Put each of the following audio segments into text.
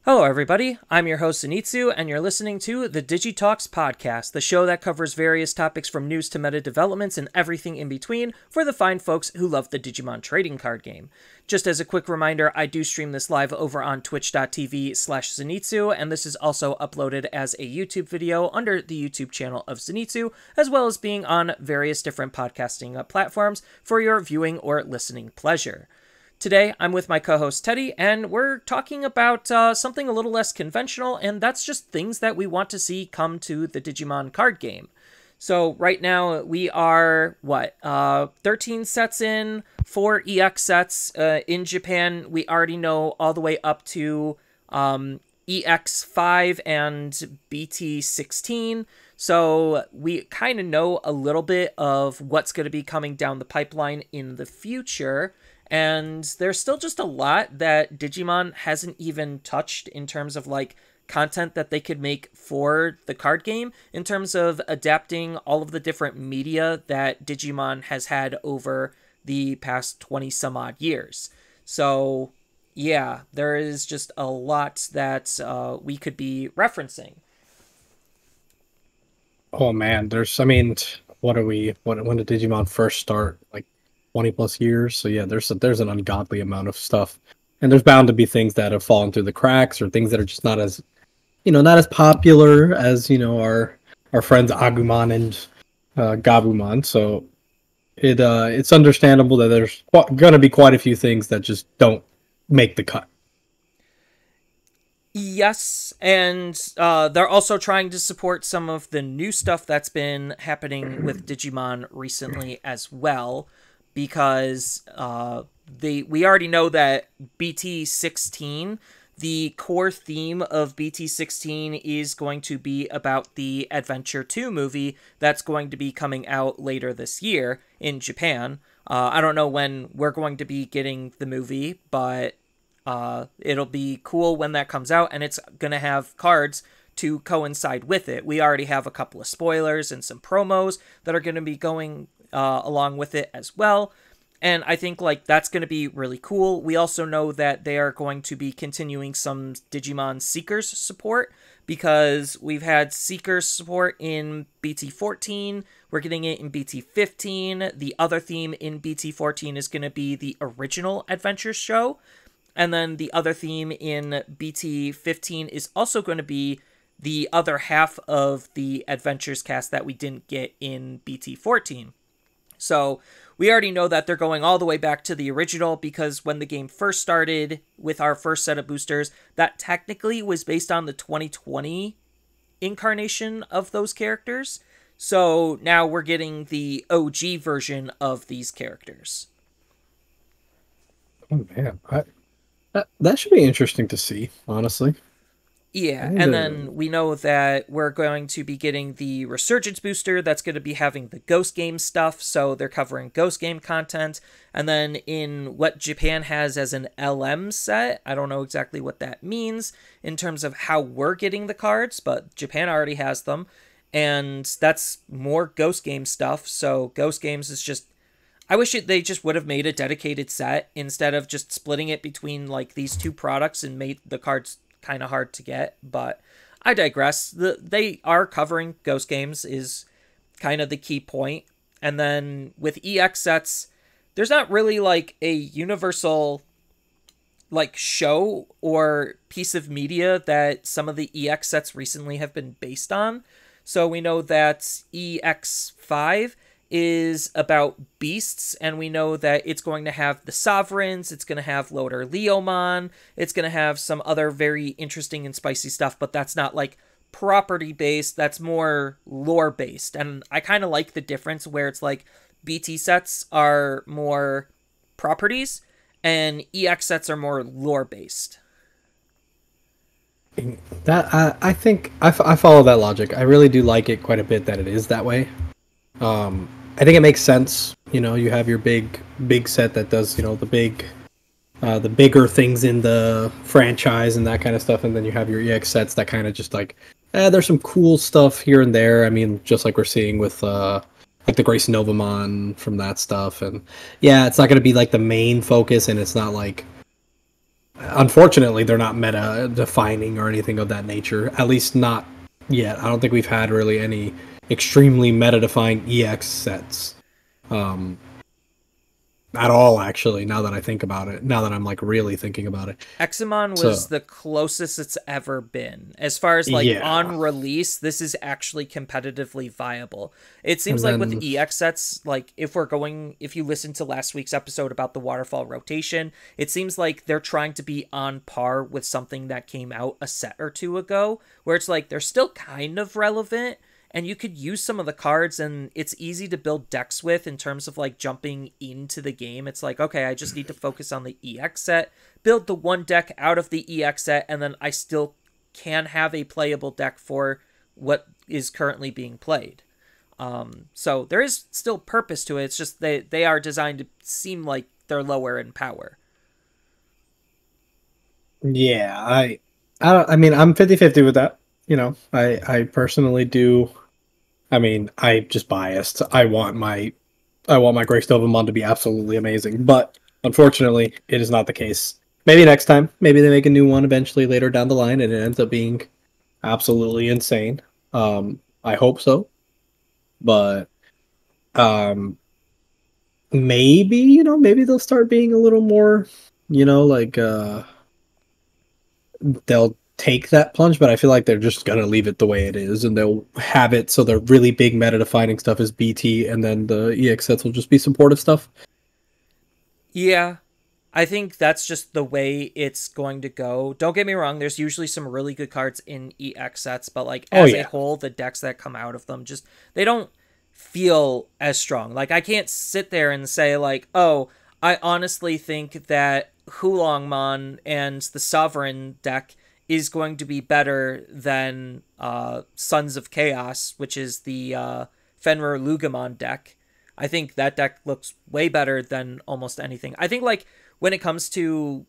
Hello, everybody. I'm your host, Zenitsu, and you're listening to the Digi Talks podcast, the show that covers various topics from news to meta developments and everything in between for the fine folks who love the Digimon trading card game. Just as a quick reminder, I do stream this live over on twitch.tv/Zenitsu, and this is also uploaded as a YouTube video under the YouTube channel of Zenitsu, as well as being on various different podcasting platforms for your viewing or listening pleasure. Today, I'm with my co-host Teddy, and we're talking about something a little less conventional, and that's just things that we want to see come to the Digimon card game. So right now, we are, 13 sets in, 4 EX sets. In Japan, we already know all the way up to EX5 and BT16. So we kind of know a little bit of what's going to be coming down the pipeline in the future. And there's still just a lot that Digimon hasn't even touched in terms of like content that they could make for the card game, in terms of adapting all of the different media that Digimon has had over the past 20 some odd years. So yeah, there is just a lot that we could be referencing. Oh man, when did Digimon first start? Like 20 plus years. So yeah, there's an ungodly amount of stuff. And there's bound to be things that have fallen through the cracks or things that are just not as popular as, our friends Agumon and Gabumon. So it's understandable that there's gonna be quite a few things that just don't make the cut. Yes, and they're also trying to support some of the new stuff that's been happening with Digimon recently as well, because we already know that BT16, the core theme of BT16 is going to be about the Adventure 2 movie that's going to be coming out later this year in Japan. I don't know when we're going to be getting the movie, but it'll be cool when that comes out, and it's going to have cards to coincide with it. We already have a couple of spoilers and some promos that are going to be going along with it as well. And I think like that's going to be really cool. We also know that they are going to be continuing some Digimon Seekers support, because we've had Seekers support in BT14. We're getting it in BT15. The other theme in BT14 is going to be the original Adventures show. And then the other theme in BT15 is also going to be the other half of the Adventures cast that we didn't get in BT14. So we already know that they're going all the way back to the original, because when the game first started with our first set of boosters, that technically was based on the 2020 incarnation of those characters. So now we're getting the OG version of these characters. Oh man, that should be interesting to see, honestly. Yeah, and then we know that we're going to be getting the Resurgence booster that's going to be having the Ghost Game stuff, so they're covering Ghost Game content. And then in what Japan has as an LM set, I don't know exactly what that means in terms of how we're getting the cards, but Japan already has them. And that's more Ghost Game stuff, so Ghost Games is just... I wish they just would have made a dedicated set instead of just splitting it between like these two products and made the cards kind of hard to get, but I digress. They are covering Ghost Games is kind of the key point. And then with EX sets, there's not really like a universal like show or piece of media that some of the EX sets recently have been based on. So we know that EX5 is about beasts, and we know that it's going to have the Sovereigns, it's going to have Loader Leomon, it's going to have some other very interesting and spicy stuff, but that's not like property-based, that's more lore-based. And I kind of like the difference where it's like BT sets are more properties, and EX sets are more lore-based. I think I follow that logic. I really do like it quite a bit that it is that way. I think it makes sense. You have your big set that does, the bigger things in the franchise and that kind of stuff, and then you have your EX sets that kind of just like, there's some cool stuff here and there. I mean, just like we're seeing with like the Grace Novamon from that stuff, and yeah, it's not going to be like the main focus, and it's not like Unfortunately, they're not meta defining or anything of that nature. At least not yet. I don't think we've had really any extremely meta defining EX sets. Um, at all, actually, now that I think about it. Now that I'm like really thinking about it. Examon So was the closest it's ever been. As far as like yeah. on release, this is actually competitively viable. It seems And like with then EX sets, like if you listen to last week's episode about the waterfall rotation, it seems like they're trying to be on par with something that came out a set or two ago, where it's like they're still kind of relevant, and you could use some of the cards, and it's easy to build decks with in terms of like jumping into the game. It's like, okay, I just need to focus on the EX set, build the one deck out of the EX set, and then I still can have a playable deck for what is currently being played. So there is still purpose to it. It's just they are designed to seem like they're lower in power. yeah, I mean, I'm 50-50 with that. I personally do. I mean, I just biased. I want my Grace Novamon to be absolutely amazing, but unfortunately, it is not the case. Maybe next time. Maybe they make a new one eventually later down the line, and it ends up being absolutely insane. I hope so, but um, maybe maybe they'll start being a little more, like they'll take that plunge, but I feel like they're just gonna leave it the way it is, and they'll have it so the really big meta defining stuff is BT, and then the EX sets will just be supportive stuff. Yeah, I think that's just the way it's going to go. Don't get me wrong, there's usually some really good cards in EX sets, but like Oh as a yeah, whole, the decks that come out of them just they don't feel as strong. Like I can't sit there and say like, "Oh, I honestly think that Hulongmon and the Sovereign deck is going to be better than Sons of Chaos, which is the Fenrir Lugamon deck." I think that deck looks way better than almost anything. I think like when it comes to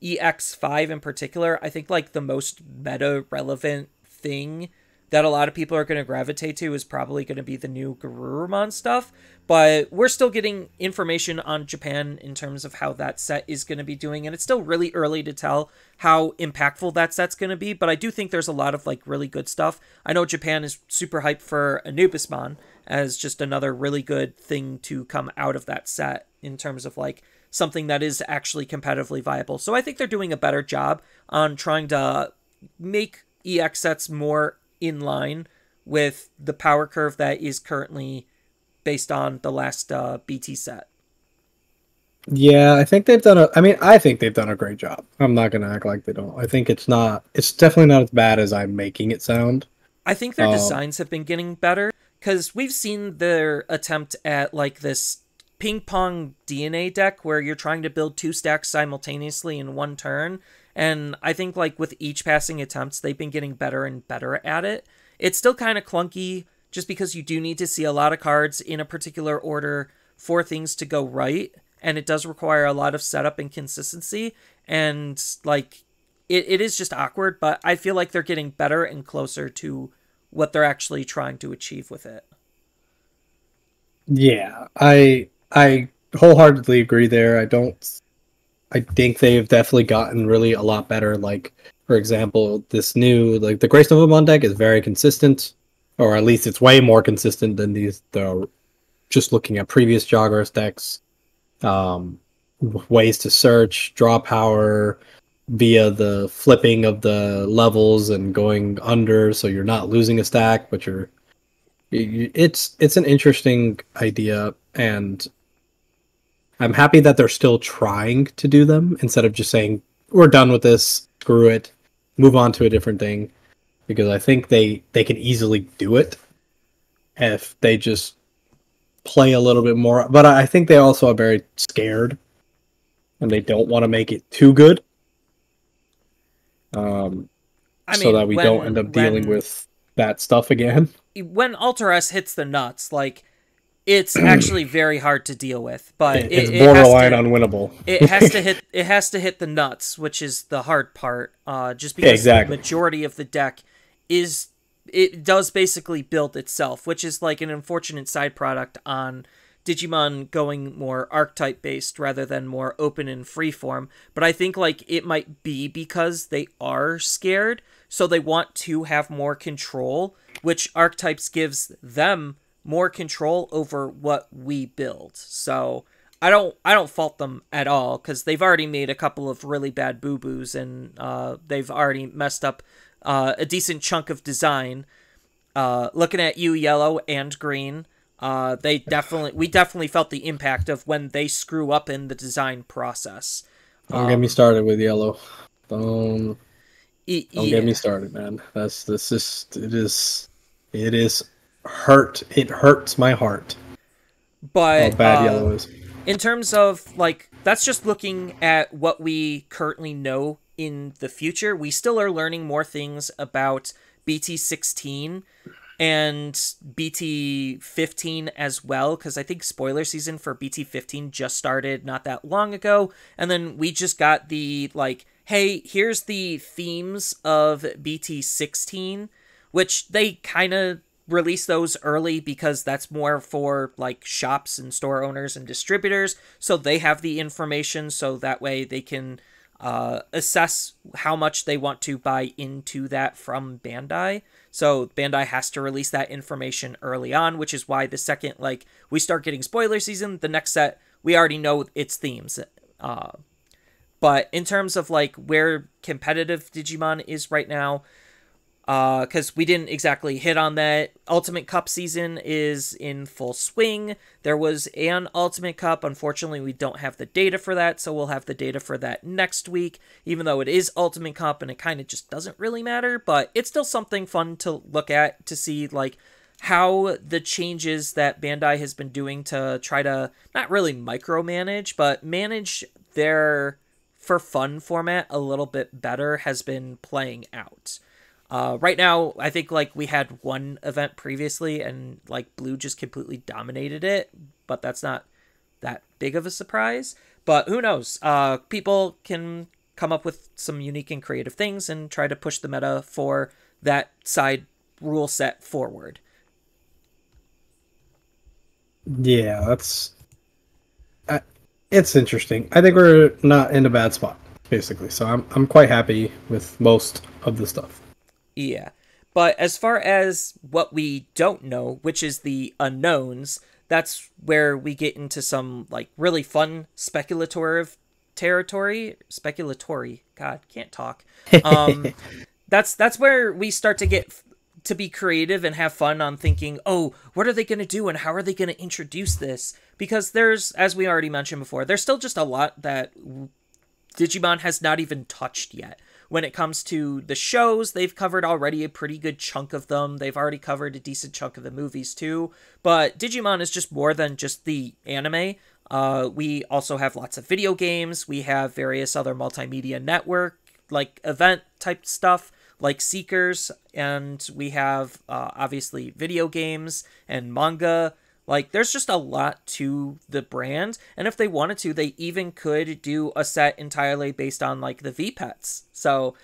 EX5 in particular, I think like the most meta relevant thing that a lot of people are going to gravitate to is probably going to be the new Garurumon stuff. But we're still getting information on Japan in terms of how that set is going to be doing, and it's still really early to tell how impactful that set's going to be. But I do think there's a lot of like really good stuff. I know Japan is super hyped for Anubismon as just another really good thing to come out of that set in terms of like something that is actually competitively viable. So I think they're doing a better job on trying to make EX sets more in line with the power curve that is currently based on the last BT set. yeah. I think they've done a. I mean, I think they've done a great job. I'm not gonna act like they don't. I think it's not. It's definitely not as bad as I'm making it sound. I think their Um, designs have been getting better because we've seen their attempt at like this ping pong DNA deck where you're trying to build two stacks simultaneously in one turn. And I think like with each passing attempts, they've been getting better and better at it. It's still kind of clunky just because you do need to see a lot of cards in a particular order for things to go right. And it does require a lot of setup and consistency. And like it is just awkward, but I feel like they're getting better and closer to what they're actually trying to achieve with it. yeah, I wholeheartedly agree there. I don't. I think they've definitely gotten really a lot better. Like, for example, this new like the Grace Novamon deck is very consistent, or at least it's way more consistent than the just looking at previous Joggers decks. Um, Ways to search, draw power via the flipping of the levels and going under, so you're not losing a stack, but it's an interesting idea, and I'm happy that they're still trying to do them instead of just saying we're done with this, screw it, move on to a different thing. Because I think they can easily do it if they just play a little bit more. But I think they also are very scared and they don't want to make it too good, um, I so that mean, we don't end up dealing with that stuff again. when Alter S hits the nuts, like it's actually very hard to deal with, but It's borderline unwinnable. it has to hit the nuts, which is the hard part. Just Yeah, because the exactly. majority of the deck is it does basically build itself, which is like an unfortunate side product on Digimon going more archetype based rather than more open and freeform. But I think like it might be because they are scared, so they want to have more control, which archetypes gives them more control over what we build. So I don't fault them at all, because they've already made a couple of really bad boo boos, and they've already messed up a decent chunk of design. Looking at you, Yellow and Green, we definitely felt the impact of when they screw up in the design process. Don't get me started with Yellow. Don't don't get me Yeah, started, man. This is it is hurt. It hurts my heart how but bad Yellow is. in terms of like that's just looking at what we currently know in the future. We still are learning more things about BT16 and BT15 as well, because I think spoiler season for BT15 just started not that long ago, and then we just got the like, hey, here's the themes of BT16, which they kind of release those early because that's more for like shops and store owners and distributors, so they have the information, so that way they can assess how much they want to buy into that from Bandai. So Bandai has to release that information early on, which is why the second like we start getting spoiler season, the next set we already know its themes. But in terms of like where competitive Digimon is right now, because we didn't exactly hit on that. Ultimate Cup season is in full swing. There was an Ultimate Cup. Unfortunately, we don't have the data for that, so we'll have the data for that next week, even though it is Ultimate Cup and it kind of just doesn't really matter, but it's still something fun to look at to see, like, how the changes that Bandai has been doing to try to not really micromanage, but manage their for fun format a little bit better has been playing out. Right now, I think like we had one event previously and like Blue just completely dominated it, but that's not that big of a surprise. But who knows? People can come up with some unique and creative things and try to push the meta for that side rule set forward. Yeah, it's interesting. I think we're not in a bad spot, basically. So I'm quite happy with most of the stuff. Yeah. But as far as what we don't know, which is the unknowns, that's where we get into some like really fun speculative territory. Speculatory. God, can't talk. Um that's where we start to get to be creative and have fun on thinking, "Oh, what are they going to do and how are they going to introduce this?" Because there's, as we already mentioned before, there's still just a lot that Digimon has not even touched yet. When it comes to the shows, they've covered already a pretty good chunk of them. They've already covered a decent chunk of the movies too. But Digimon is just more than just the anime. We also have lots of video games. We have various other multimedia network, like event type stuff, like Seekers. And we have, obviously, video games and manga. Like, there's just a lot to the brand, and if they wanted to, they even could do a set entirely based on, like, the V-Pets. So,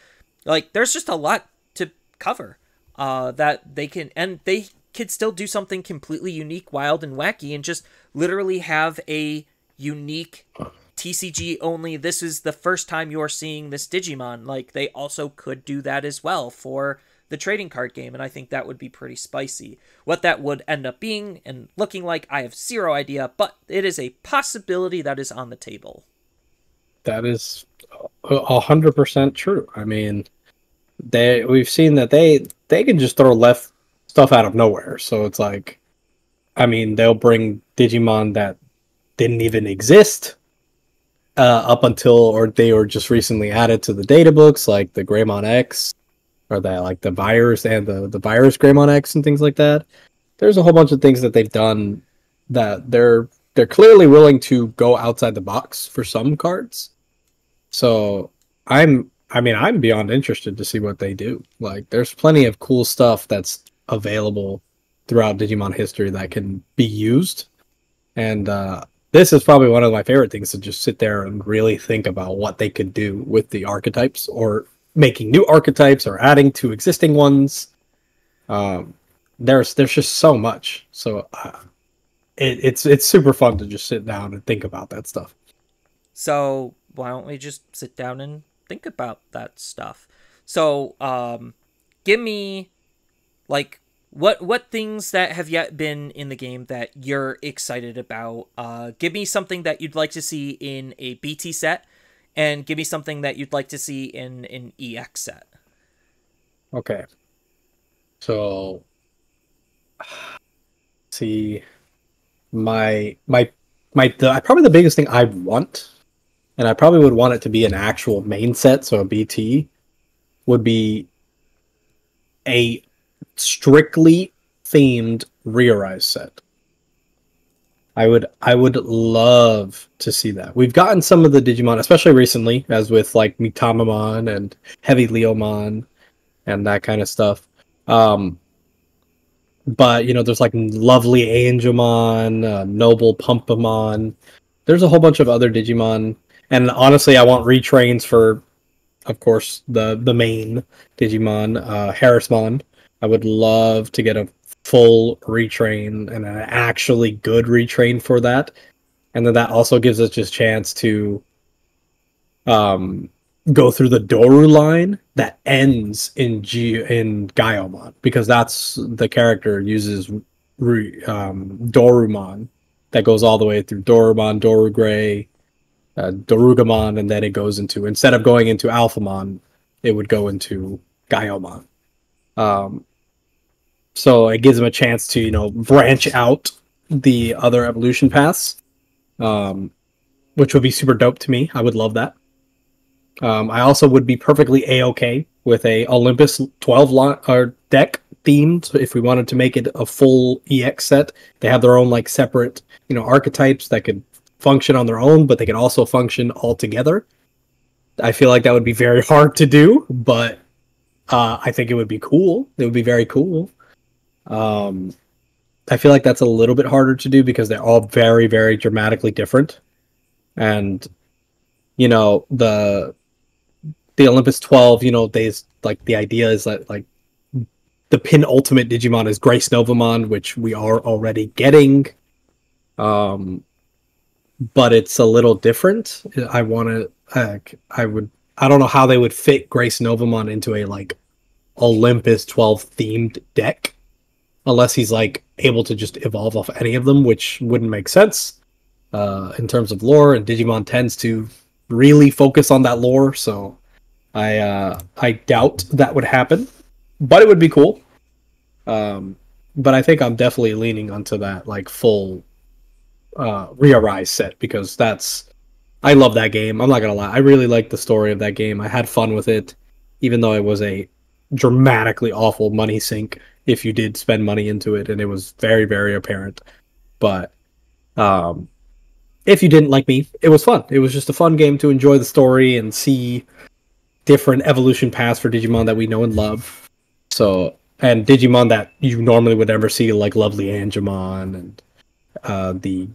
like, there's just a lot to cover that they can, and they could still do something completely unique, wild, and wacky, and just literally have a unique TCG only, this is the first time you're seeing this Digimon. Like, they also could do that as well for the trading card game, and I think that would be pretty spicy. What that would end up being and looking like, I have zero idea, but it is a possibility that is on the table. That is 100% true. I mean, we've seen that they can just throw left stuff out of nowhere. So it's like, I mean, they'll bring Digimon that didn't even exist up until, or they were just recently added to the data books, like the Greymon X, or the like the virus and the virus Greymon X and things like that. There's a whole bunch of things that they've done that they're clearly willing to go outside the box for some cards. So I'm beyond interested to see what they do. Like, there's plenty of cool stuff that's available throughout Digimon history that can be used. And this is probably one of my favorite things, to just sit there and really think about what they could do with the archetypes, or making new archetypes, or adding to existing ones. There's just so much. So it's super fun to just sit down and think about that stuff. So why don't we just sit down and think about that stuff? So give me like what things that have yet been in the game that you're excited about. Give me something that you'd like to see in a BT set, and give me something that you'd like to see in an EX set. Okay, so see probably the biggest thing I want, and I probably would want it to be an actual main set, so a BT would be a strictly themed Rearise set. I would love to see that. We've gotten some of the Digimon, especially recently, as with like Mitamamon and Heavy Leomon and that kind of stuff. But there's like lovely Angelmon, noble Pumpamon. There's a whole bunch of other Digimon, and honestly, I want retrains for, of course, the main Digimon, Harrismon. I would love to get a full retrain and an actually good retrain for that, and then that also gives us just chance to um, go through the Doru line that ends in Gaiomon, because that's the character uses Dorumon that goes all the way through Dorumon, Dorugray, Dorugamon, and then it goes into, instead of going into Alphamon, it would go into Gaiomon. So it gives them a chance to branch out the other evolution paths, which would be super dope to me. I would love that. I also would be perfectly A-okay with a Olympus 12 deck themed if we wanted to make it a full EX set. They have their own like separate archetypes that could function on their own, but they could also function all together. I feel like that would be very hard to do, but I think it would be cool. It would be very cool. I feel like that's a little bit harder to do because they're all very, very dramatically different. And the Olympus 12, they like, the idea is that like the penultimate Digimon is Grace Novamon, which we are already getting. But it's a little different. I don't know how they would fit Grace Novamon into a like Olympus 12 themed deck unless he's like able to just evolve off any of them, which wouldn't make sense in terms of lore, and Digimon tends to really focus on that lore, so I doubt that would happen, but it would be cool. But I think I'm definitely leaning onto that like full Rearise set, because I love that game. I'm not gonna lie, I really like the story of that game. I had fun with it, even though it was a dramatically awful money sink if you did spend money into it, and it was very, very apparent. But if you didn't, like me, it was fun. It was just a fun game to enjoy the story and see different evolution paths for Digimon that we know and love. So, and Digimon that you normally would never see, like lovely Angemon and the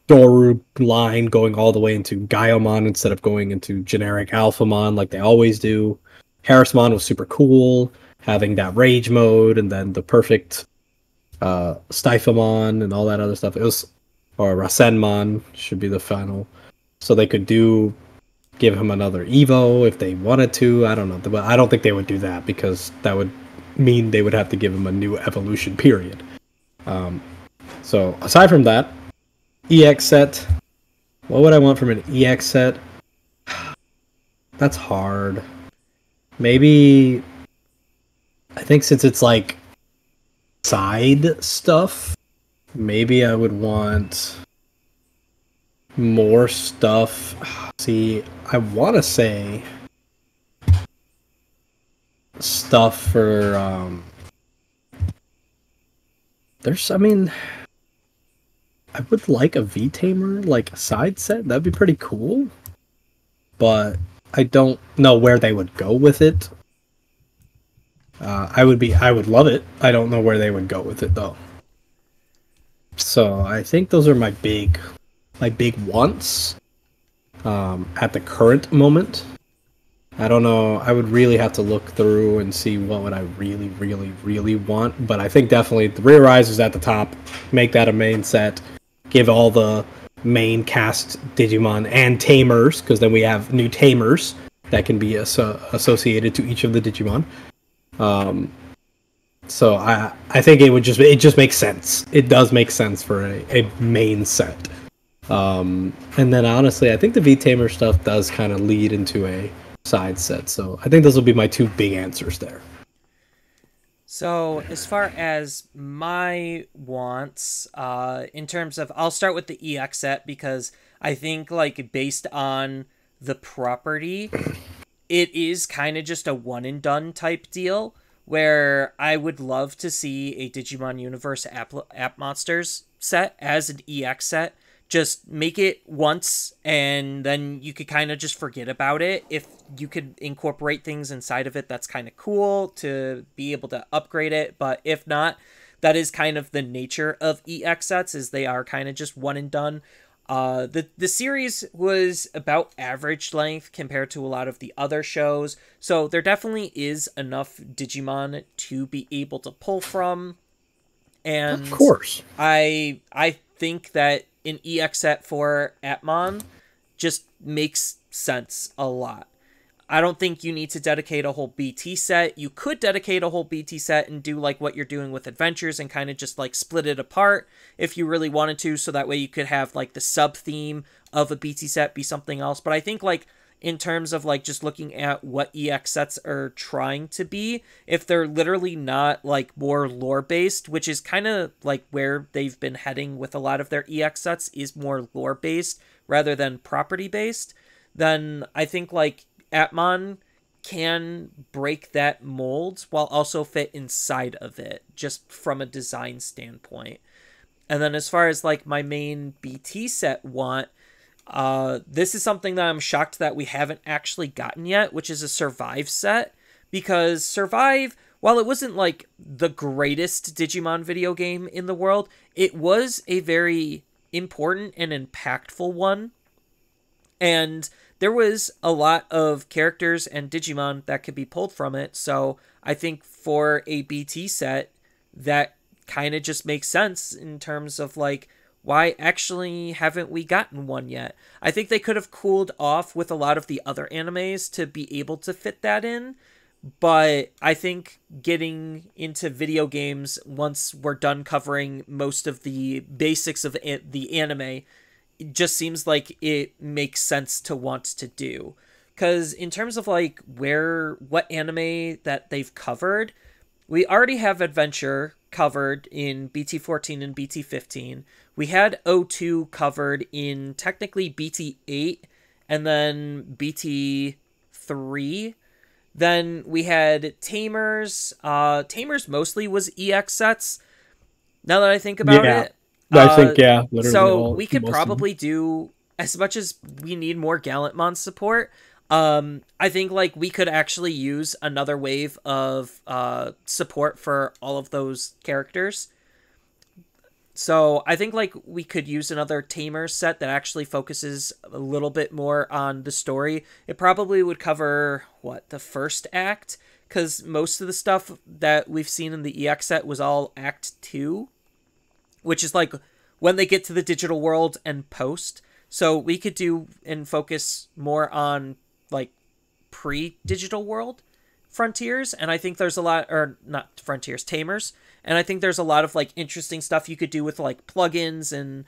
Doru line going all the way into Gaiomon instead of going into generic Alphamon like they always do. Harrismon was super cool, having that rage mode and then the perfect Stifamon and all that other stuff. Or Rasenmon should be the final. So they could give him another Evo if they wanted to. I don't know, but I don't think they would do that because that would mean they would have to give him a new evolution period. So aside from that, EX set. What would I want from an EX set? That's hard. Maybe, I think since it's like side stuff, maybe I would want more stuff. See, I want to say stuff for I would like a V-Tamer, like a side set. That'd be pretty cool. But I don't know where they would go with it. I would love it. I don't know where they would go with it though. So I think those are my big wants at the current moment. I don't know. I would really have to look through and see what would I really, really, really want. But I think definitely the Rear Rise is at the top. Make that a main set. give all the main cast Digimon and tamers, because then we have new tamers that can be associated to each of the Digimon. So I think it just makes sense. It does make sense for a main set. And then honestly, I think the V-Tamer stuff does kind of lead into a side set. So I think those will be my two big answers there. So as far as my wants, in terms of, I'll start with the EX set because I think like based on the property, it is kind of just a one and done type deal where I would love to see a Digimon Universe App Monsters set as an EX set. Just make it once and then you could kind of just forget about it. If you could incorporate things inside of it, that's kind of cool to be able to upgrade it. But if not, that is kind of the nature of EX sets, is they are kind of just one and done. The series was about average length compared to a lot of the other shows, so there definitely is enough Digimon to be able to pull from. And of course, I think that an EX set for Atmon just makes sense a lot. I don't think you need to dedicate a whole BT set. You could dedicate a whole BT set and do like what you're doing with Adventures and kind of just like split it apart if you really wanted to, so that way you could have like the sub theme of a BT set be something else. But I think like in terms of like just looking at what EX sets are trying to be, if they're literally not like more lore based, which is kind of like where they've been heading with a lot of their EX sets, is more lore based rather than property based, then I think like Atmon can break that mold while also fit inside of it, just from a design standpoint. And then as far as like my main BT set want, this is something that I'm shocked that we haven't actually gotten yet, which is a Survive set. Because Survive, while it wasn't like the greatest Digimon video game in the world, it was a very important and impactful one. And there was a lot of characters and Digimon that could be pulled from it. So I think for a BT set, that kind of just makes sense in terms of like, why actually haven't we gotten one yet? I think they could have cooled off with a lot of the other animes to be able to fit that in. But I think getting into video games, once we're done covering most of the basics of the anime, it just seems like it makes sense to want to do. Because in terms of like what anime that they've covered, we already have Adventure covered in BT14 and BT15. We had O2 covered in technically BT8 and then BT3. Then we had Tamers. Tamers mostly was EX sets, now that I think about it. I think, yeah, literally. So we could probably do, as much as we need more Gallantmon support, I think like we could actually use another wave of support for all of those characters. So I think like we could use another Tamer set that actually focuses a little bit more on the story. It probably would cover the first act, because most of the stuff that we've seen in the EX set was all Act 2, which is like when they get to the digital world and post. So we could do and focus more on like pre-digital world Frontiers, and I think there's a lot, or not Frontiers, Tamers, and I think there's a lot of like interesting stuff you could do with like plugins and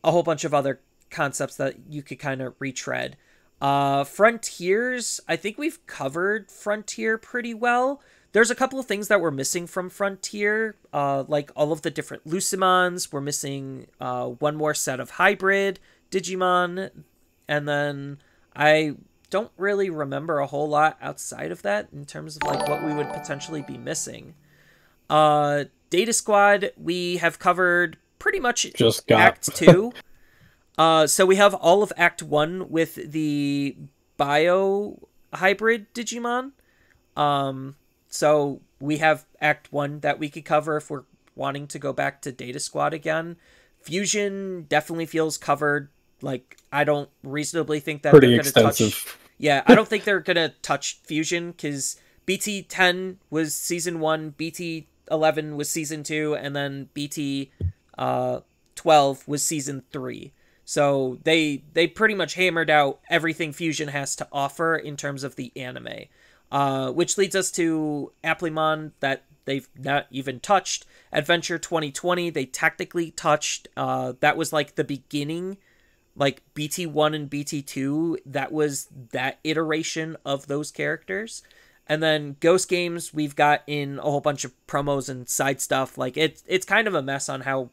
a whole bunch of other concepts that you could kind of retread. Frontiers, I think we've covered Frontier pretty well. There's a couple of things that we're missing from Frontier, like all of the different Lucimons. We're missing one more set of hybrid Digimon, and then I don't really remember a whole lot outside of that in terms of like what we would potentially be missing. Data Squad, we have covered pretty much Act 2. So we have all of Act 1 with the Bio Hybrid Digimon. So we have Act 1 that we could cover if we're wanting to go back to Data Squad again. Fusion definitely feels covered. Like, I don't reasonably think that pretty they're going to touch... Yeah, I don't think they're going to touch Fusion, because BT10 was Season 1, BT11 was Season 2, and then BT 12 was season 3. So they pretty much hammered out everything Fusion has to offer in terms of the anime. Which leads us to Applemon that they've not even touched. Adventure 2020, they technically touched. That was like the beginning, like BT1 and BT2. That was that iteration of those characters. And then Ghost Games, we've got in a whole bunch of promos and side stuff. Like it's kind of a mess on how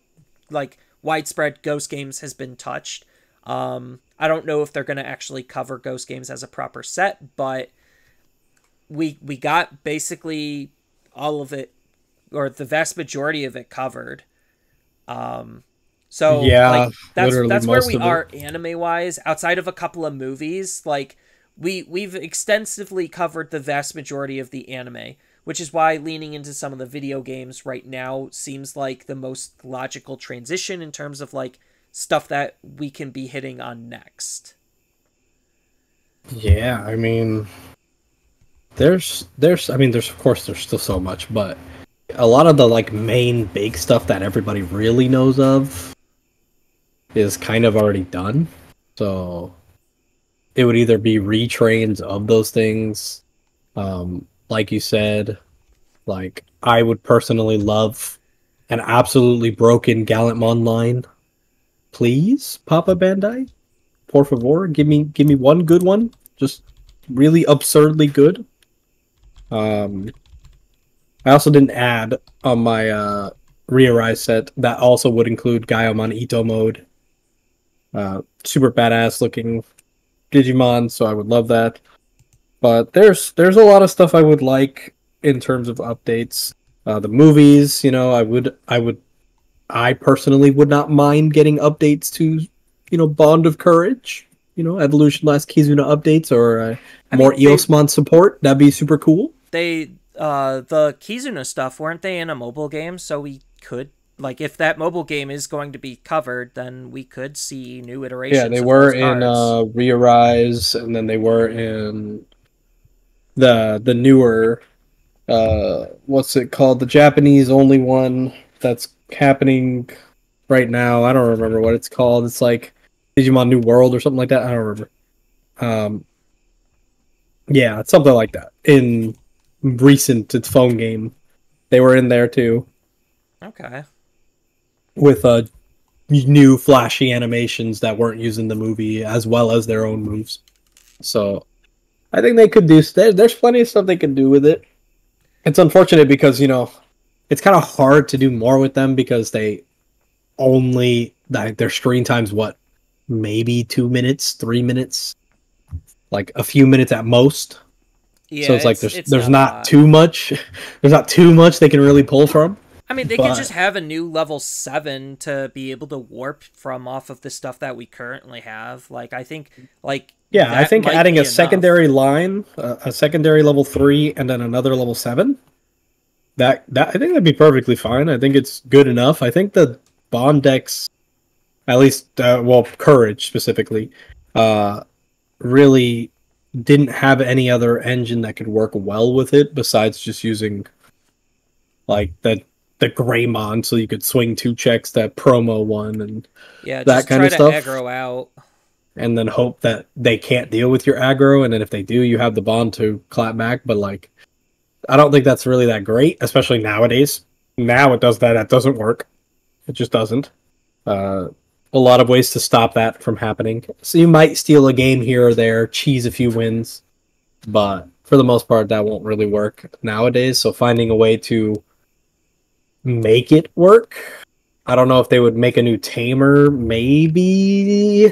like widespread Ghost Games has been touched. I don't know if they're going to actually cover Ghost Games as a proper set, but we got basically all of it, or the vast majority of it covered. So Yeah, like that's where we are it. anime wise. Outside of a couple of movies, like we've extensively covered the vast majority of the anime, which is why leaning into some of the video games right now seems like the most logical transition in terms of like stuff that we can be hitting on next. Yeah, I mean, there's I mean, there's of course there's still so much, but a lot of the like main big stuff that everybody really knows of is kind of already done. So it would either be retrains of those things, like you said, like I would personally love an absolutely broken Gallantmon line. Please, Papa Bandai, por favor, give me one good one, just really absurdly good. Um, I also didn't add on my Re-Arise set that also would include Gaiomon Ito mode. Super badass looking Digimon, so I would love that. But there's a lot of stuff I would like in terms of updates. The movies, you know, I personally would not mind getting updates to, you know, Bond of Courage, you know, Evolution Last Kizuna updates or I more mean, they Eosmon support. That'd be super cool. they the Kizuna stuff, weren't they in a mobile game? So we could, like, if that mobile game is going to be covered, then we could see new Yeah, iterations they of were those in cards. Re-Arise, and then they were in the newer what's it called? The Japanese only one that's happening right now. I don't remember what it's called. It's like Digimon New World or something like that. I don't remember. Um, yeah, it's something like that. In recent its phone game, they were in there too Okay. with new flashy animations that weren't used in the movie as well as their own moves. So I think they could do. There's plenty of stuff they could do with it. It's unfortunate because, you know, it's kind of hard to do more with them because they only their screen time's what, maybe 2 minutes, 3 minutes, like a few minutes at most. So Yeah, it's like it's there's not a not lot. too much, there's not too much they can really pull from. I mean, they could just But have a new level 7 to be able to warp from off of the stuff that we currently have. Like, I think, like, yeah, I that think might adding be a enough. secondary line, a secondary level 3, and then another level 7, that I think that'd be perfectly fine. I think it's good enough. I think the Bond decks, at least, well, Courage specifically, uh, really didn't have any other engine that could work well with it besides just using like the Greymon, so you could swing two checks that promo one and Yeah, that just kind try of to stuff, aggro out. and then hope that they can't deal with your aggro, and then if they do, you have the bond to clap back. But like, I don't think that's really that great, especially nowadays. Now it does that. That doesn't work. It just doesn't. Uh, a lot of ways to stop that from happening. So you might steal a game here or there, cheese a few wins, but for the most part, that won't really work nowadays. So finding a way to make it work. I don't know if they would make a new tamer. Maybe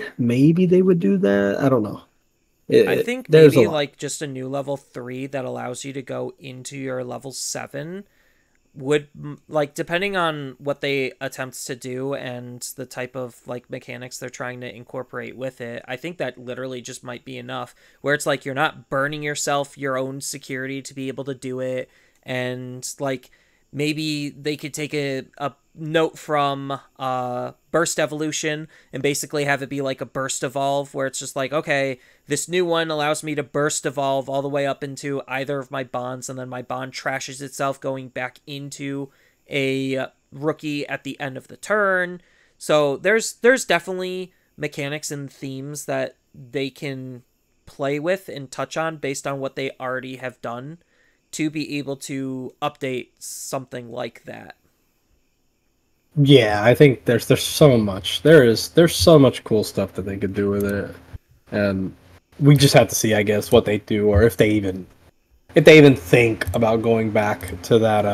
they would do that. I don't know. I think There's a maybe lot. like just a new level 3 that allows you to go into your level 7 would, like, depending on what they attempt to do and the type of like mechanics they're trying to incorporate with it, I think that literally just might be enough, where it's like you're not burning yourself your own security to be able to do it. And like maybe they could take a note from burst evolution and basically have it be like a burst evolve, where it's just like, okay, this new one allows me to burst evolve all the way up into either of my bonds, and then my bond trashes itself going back into a rookie at the end of the turn. So there's definitely mechanics and themes that they can play with and touch on based on what they already have done to be able to update something like that. Yeah, I think there's so much. There's so much cool stuff that they could do with it. And we just have to see, I guess, what they do, or if they even think about going back to that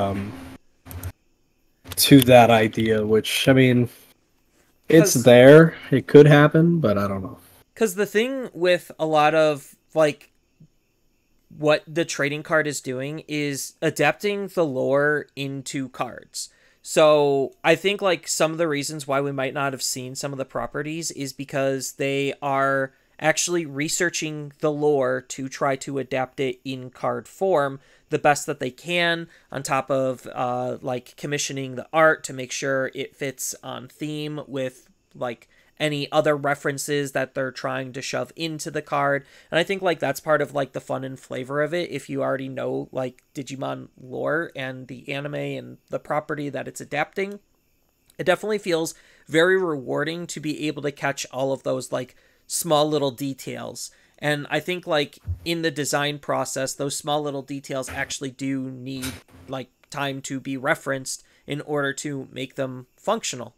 idea. Which, I mean, it's Cuz there. It could happen, but I don't know. cuz the thing with a lot of like what the trading card is doing is adapting the lore into cards. So I think like some of the reasons why we might not have seen some of the properties is because they are actually researching the lore to try to adapt it in card form the best that they can, on top of like commissioning the art to make sure it fits on theme with like any other references that they're trying to shove into the card. And I think like that's part of like the fun and flavor of it. If you already know like Digimon lore and the anime and the property that it's adapting, it definitely feels very rewarding to be able to catch all of those like small little details. And I think like in the design process, those small little details actually do need like time to be referenced in order to make them functional.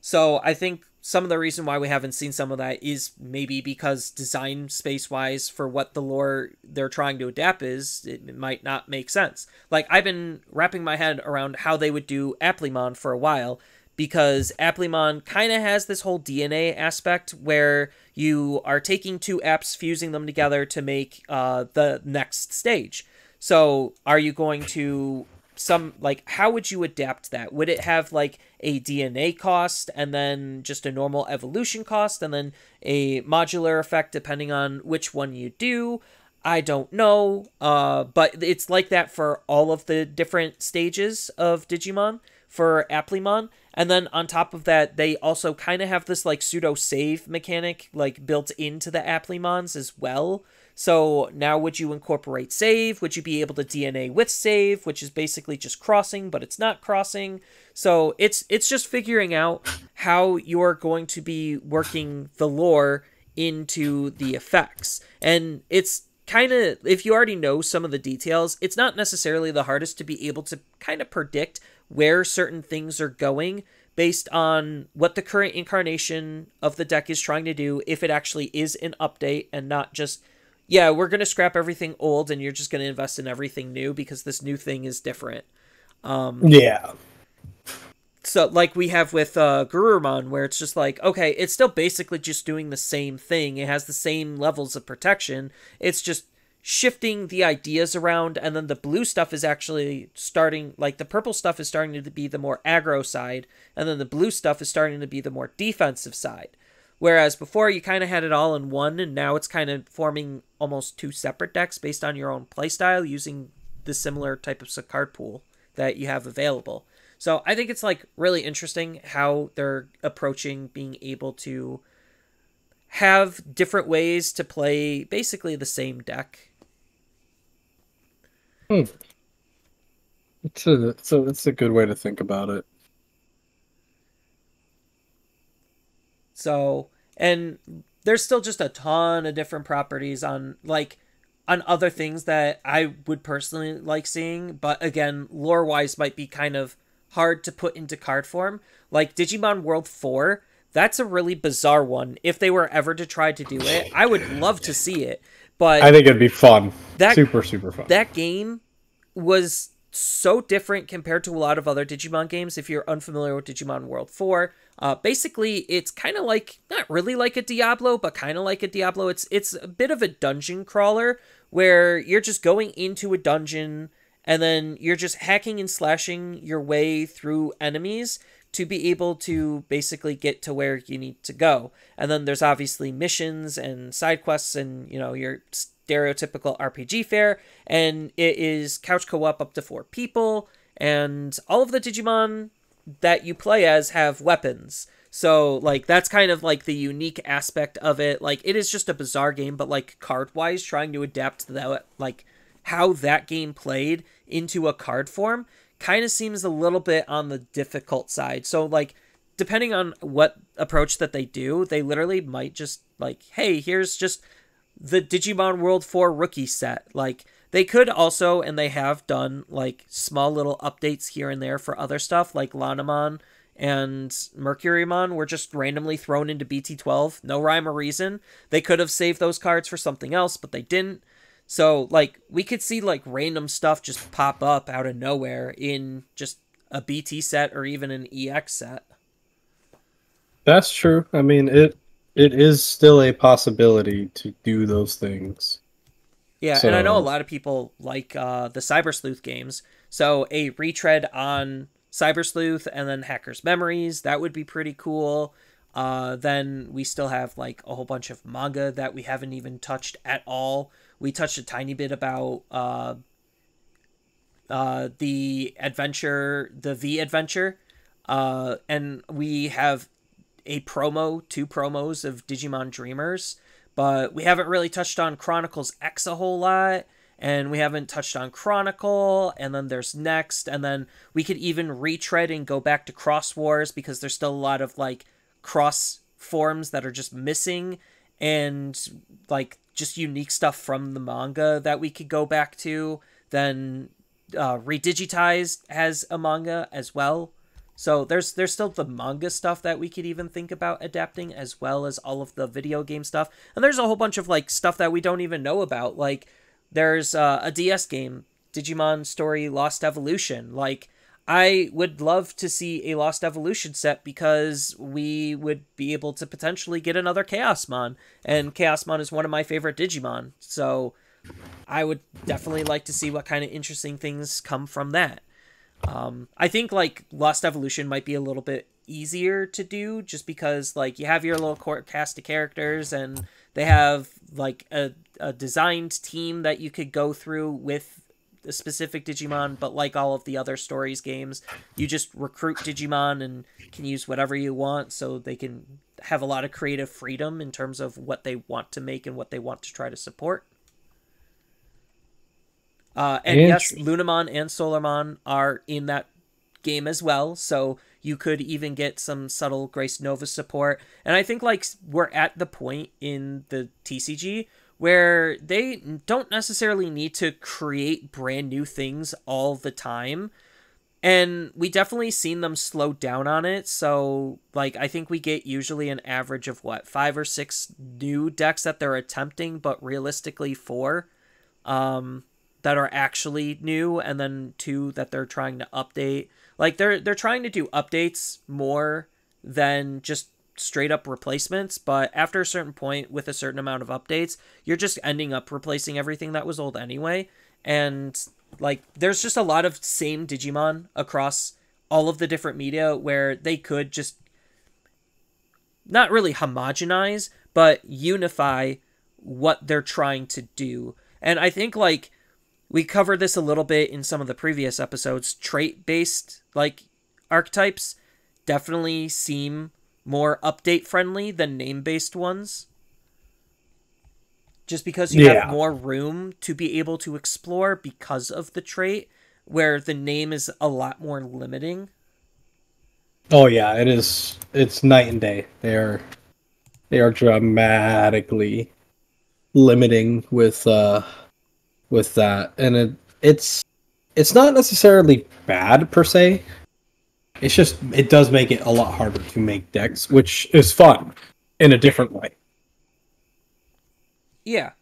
So I think some of the reason why we haven't seen some of that is maybe because design space wise for what the lore they're trying to adapt is, it might not make sense. Like I've been wrapping my head around how they would do Applimon for a while, because Applimon kind of has this whole DNA aspect where you are taking two apps, fusing them together to make the next stage. So are you going to some like how would you adapt that? Would it have like a DNA cost and then just a normal evolution cost and then a modular effect depending on which one you do? I don't know, but it's like that for all of the different stages of Digimon for Applimon. And then on top of that, they also kind of have this like pseudo save mechanic like built into the Applimons as well. So now would you incorporate save? Would you be able to DNA with save, which is basically just crossing, but it's not crossing. So it's just figuring out how you're going to be working the lore into the effects. And it's kind of, if you already know some of the details, it's not necessarily the hardest to be able to kind of predict where certain things are going based on what the current incarnation of the deck is trying to do, if it actually is an update and not just, yeah, we're going to scrap everything old and you're just going to invest in everything new because this new thing is different. Yeah. So like we have with Gurumon, where it's just like, okay, it's still basically just doing the same thing. It has the same levels of protection. It's just shifting the ideas around, and then the blue stuff is actually starting, like the purple stuff is starting to be the more aggro side, and then the blue stuff is starting to be the more defensive side. Whereas before you kind of had it all in one, and now it's kind of forming almost two separate decks based on your own playstyle using the similar type of card pool that you have available. So I think it's like really interesting how they're approaching being able to have different ways to play basically the same deck. Hmm. It's a good way to think about it. So, and there's still just a ton of different properties on like on other things that I would personally like seeing, but again, lore wise might be kind of hard to put into card form. Like Digimon World 4, that's a really bizarre one. If they were ever to try to do it, I would love to see it. But I think it'd be fun. that Super fun. that game was so different compared to a lot of other Digimon games. If you're unfamiliar with Digimon World 4, basically it's kind of like, not really like a Diablo, but kind of like a Diablo. It's a bit of a dungeon crawler where you're just going into a dungeon and then you're just hacking and slashing your way through enemies to be able to basically get to where you need to go. And then there's obviously missions and side quests and, you know, your stereotypical RPG fare, and it is couch co-op up to 4 people, and all of the Digimon that you play as have weapons. So, like, that's kind of, like, the unique aspect of it. Like, it is just a bizarre game, but, like, card-wise, trying to adapt to that, like, how that game played into a card form kind of seems a little bit on the difficult side. So, like, depending on what approach that they do, they literally might just like, hey, here's just the Digimon World 4 rookie set. Like, they could also, and they have done, like, small little updates here and there for other stuff, like Lanamon and Mercurymon were just randomly thrown into BT12. No rhyme or reason. They could have saved those cards for something else, but they didn't. So, like, we could see, like, random stuff just pop up out of nowhere in just a BT set or even an EX set. That's true. I mean, it is still a possibility to do those things. Yeah, and I know a So lot of people like the Cyber Sleuth games. So a retread on Cyber Sleuth and then Hacker's Memories, that would be pretty cool. Then we still have like a whole bunch of manga that we haven't even touched at all. We touched a tiny bit about the adventure, the V adventure. And we have two promos of Digimon Dreamers, but we haven't really touched on Chronicles X a whole lot, and we haven't touched on Chronicle, and then there's Next, and then we could even retread and go back to Cross Wars because there's still a lot of like cross forms that are just missing, and like just unique stuff from the manga that we could go back to. Then Redigitized has a manga as well. So there's still the manga stuff that we could even think about adapting, as well as all of the video game stuff. And there's a whole bunch of like stuff that we don't even know about. Like there's a DS game, Digimon Story Lost Evolution. Like I would love to see a Lost Evolution set because we would be able to potentially get another Chaosmon, and Chaosmon is one of my favorite Digimon. So I would definitely like to see what kind of interesting things come from that. I think like Lost Evolution might be a little bit easier to do just because like you have your little core cast of characters and they have like a designed team that you could go through with a specific Digimon, but like all of the other stories games, you just recruit Digimon and can use whatever you want, so they can have a lot of creative freedom in terms of what they want to make and what they want to try to support. And yes, Lunamon and Solarmon are in that game as well, so you could even get some subtle Grace Nova support. And I think like we're at the point in the TCG where they don't necessarily need to create brand new things all the time. And we definitely seen them slow down on it. So like I think we get usually an average of what, 5 or 6 new decks that they're attempting, but realistically 4. That are actually new, and then 2 that they're trying to update. Like they're trying to do updates more than just straight up replacements, but after a certain point with a certain amount of updates, you're just ending up replacing everything that was old anyway. And like there's just a lot of same Digimon across all of the different media where they could just not really homogenize, but unify what they're trying to do. And I think like we covered this a little bit in some of the previous episodes. Trait-based, like, archetypes definitely seem more update-friendly than name-based ones. Just because you have more room to be able to explore because of the trait, where the name is a lot more limiting. Oh yeah, it is. It's night and day. They are dramatically limiting with that, and it's not necessarily bad per se. It's just it does make it a lot harder to make decks, which is fun in a different way. Yeah.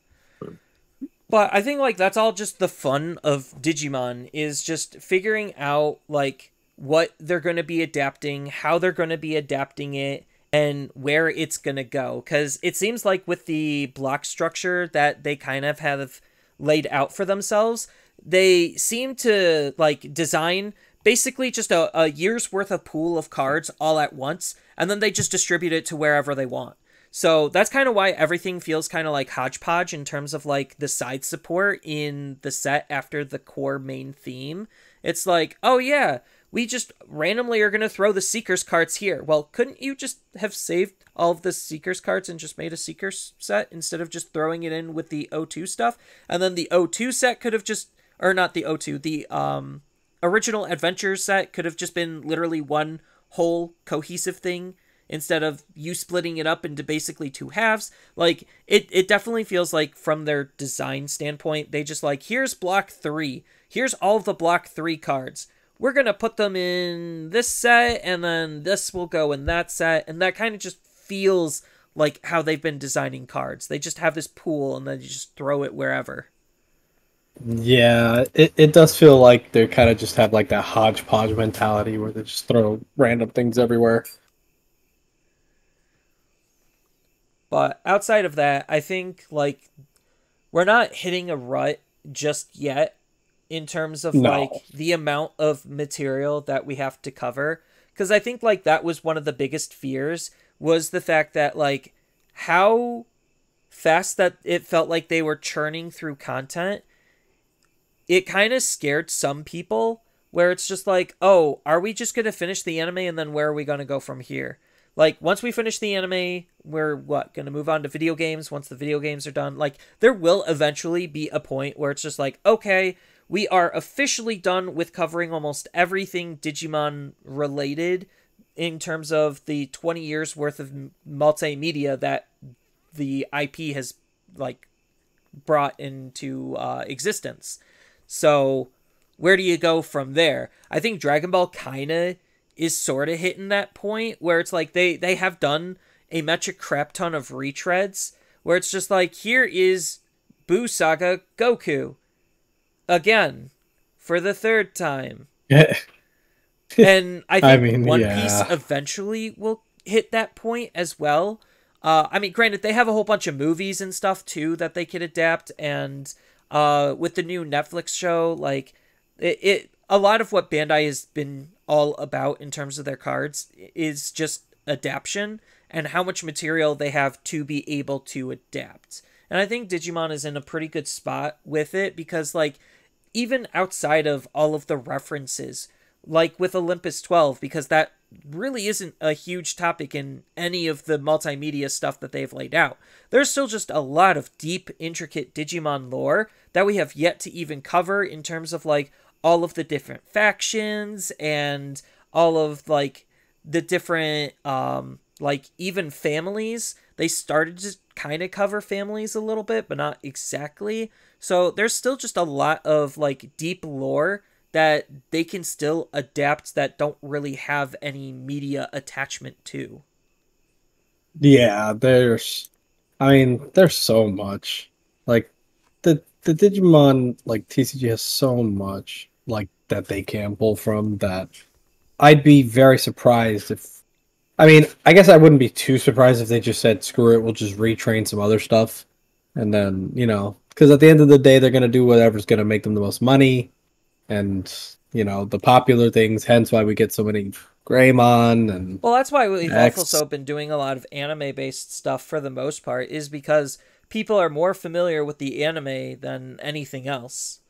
But I think like that's all just the fun of Digimon, is just figuring out like what they're going to be adapting, how they're going to be adapting it, and where it's going to go. Because it seems like with the block structure that they kind of have laid out for themselves, they seem to like design basically just a year's worth of pool of cards all at once, and then they just distribute it to wherever they want. So that's kind of why everything feels kind of like hodgepodge in terms of like the side support in the set after the core main theme. It's like, oh yeah, we just randomly are going to throw the Seekers cards here. Well, couldn't you just have saved all of the Seekers cards and just made a Seekers set instead of just throwing it in with the O2 stuff? And then the O2 set could have just, or not the O2, the original Adventures set could have just been literally one whole cohesive thing instead of you splitting it up into basically two halves. Like it definitely feels like from their design standpoint, they just like, here's block 3. Here's all of the block 3 cards. We're going to put them in this set, and then this will go in that set. And that kind of just feels like how they've been designing cards. They just have this pool, and then you just throw it wherever. Yeah, it does feel like they kind of just have like that hodgepodge mentality where they just throw random things everywhere. But outside of that, I think like we're not hitting a rut just yet in terms of like No. the amount of material that we have to cover, because I think like that was one of the biggest fears, was the fact that like how fast that it felt like they were churning through content. It kind of scared some people, where it's just like, oh, are we just going to finish the anime and then where are we going to go from here? Like, once we finish the anime, we're what, going to move on to video games once the video games are done? Like, there will eventually be a point where it's just like, okay, we are officially done with covering almost everything Digimon related in terms of the 20 years worth of multimedia that the IP has, like, brought into existence. So, where do you go from there? I think Dragon Ball kind of is sort of hitting that point where it's like they have done a metric crap ton of retreads where it's just like, here is Buu Saga Goku again for the third time. Yeah. And I I think mean, One Piece yeah. eventually will hit that point as well. I mean, granted, they have a whole bunch of movies and stuff too that they could adapt, and with the new Netflix show, like it a lot of what Bandai has been all about in terms of their cards is just adaptation and how much material they have to be able to adapt. And I think Digimon is in a pretty good spot with it because, like, even outside of all of the references, like with Olympus 12, because that really isn't a huge topic in any of the multimedia stuff that they've laid out. There's still just a lot of deep, intricate Digimon lore that we have yet to even cover in terms of like all of the different factions and all of like the different like even families. They started to kind of cover families a little bit, but not exactly. So there's still just a lot of like deep lore that they can still adapt that don't really have any media attachment to. Yeah, I mean, there's so much. Like the Digimon like TCG has so much like that they can pull from that I'd be very surprised if I mean, I guess I wouldn't be too surprised if they just said screw it, we'll just retrain some other stuff and then, because at the end of the day they're going to do whatever's going to make them the most money and, the popular things, hence why we get so many Greymon and Well, that's why we've X. also been doing a lot of anime based stuff for the most part, is because people are more familiar with the anime than anything else.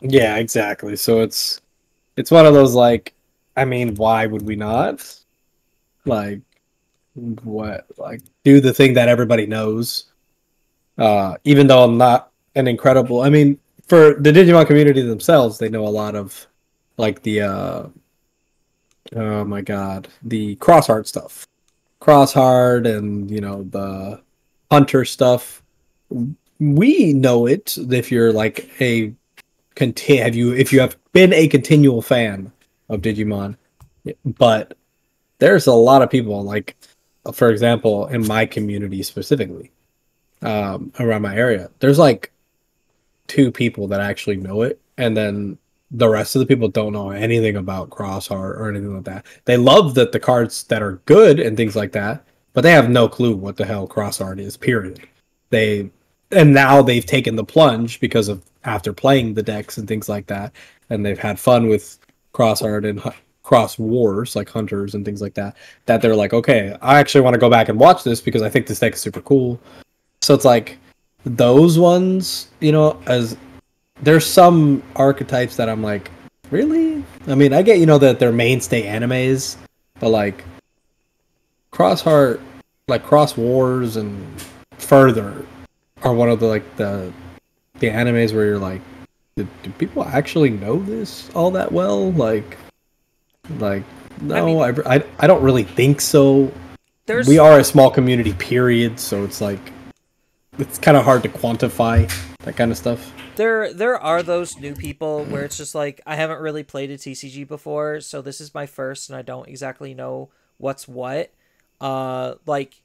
Yeah, exactly. So it's one of those like, I mean, why would we not? Like what like do the thing that everybody knows. Even though I'm not an incredible I mean, for the Digimon community themselves, they know a lot of like the oh my god, the cross art stuff. Cross hard and the hunter stuff. We know it if you're like a have you if you have been a continual fan of Digimon. But there's a lot of people like for example in my community specifically around my area there's like two people that actually know it and then the rest of the people don't know anything about crossheart or anything like that. They love that the cards that are good and things like that, but they have no clue what the hell crossheart is, period. They and now they've taken the plunge because of after playing the decks and things like that, and they've had fun with crossheart and cross wars like hunters and things like that, that they're like, okay, I actually want to go back and watch this because I think this deck is super cool. So it's like those ones, as there's some archetypes that I'm like, really? I mean, I get that they're mainstay animes, but like Crossheart, like Cross Wars and Further are one of the animes where you're like, do people actually know this all that well? Like I mean, No, I don't really think so. We there's are a small community, period. So it's like it's kind of hard to quantify that kind of stuff. there are those new people where it's just like I haven't really played a TCG before, so this is my first and I don't exactly know what's what. Like